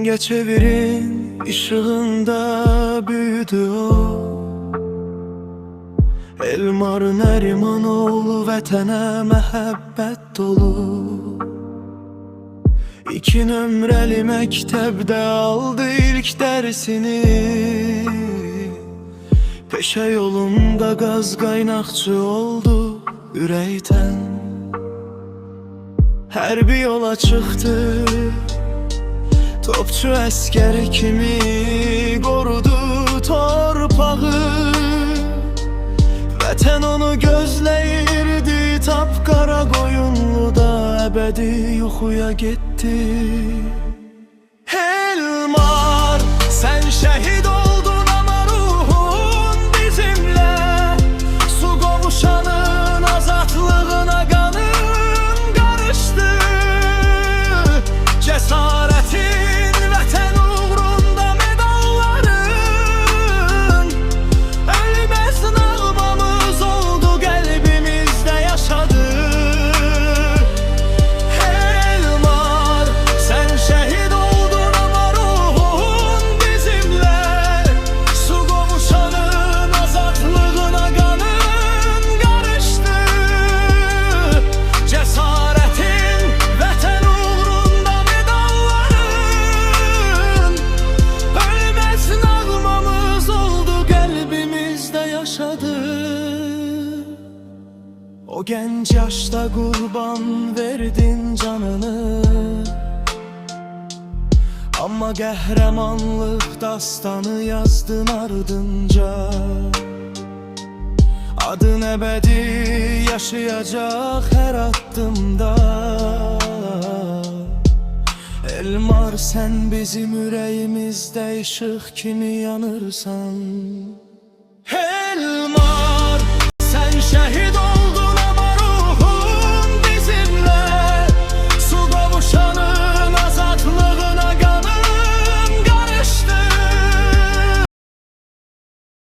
Geçevirin ışığında büyüdü o. Elmar Nərimanoğlu vətənə məhəbbət dolu. 2 nömrəli məktəbdə aldı ilk dərsini. Peşə yolunda qaz qaynaqçı oldu ürəkdən. Hərbi yola çıxdı, topçu əskər kimi qorudu torpağı. Vətən onu gözləyirdi, tapqara qoyunluda əbədi yuxuya getdi. Elmar, sən şəhid oldun ama ruhun bizimlə. Su qovuşanın azadlığına qanın qarışdı. Cəsarətin vətən uğrunda medalların ölməz nağmamız oldu, qəlbimizdə yaşadı. Elmar, sən şəhid oldun ama ruhun bizimlə. Su qovuşanın azadlığına qanın qarışdı. Cəsarətin vətən uğrunda medalların ölməz nağmamız oldu, qəlbimizdə yaşadı. O gənc yaşda qurban verdin canını, amma qəhrəmanlıq dastanı yazdın ardınca. Adın əbədi yaşayacaq hər addımda. Elmar, sən bizim ürəyimizdə işıq kimi yanırsan. Elmar,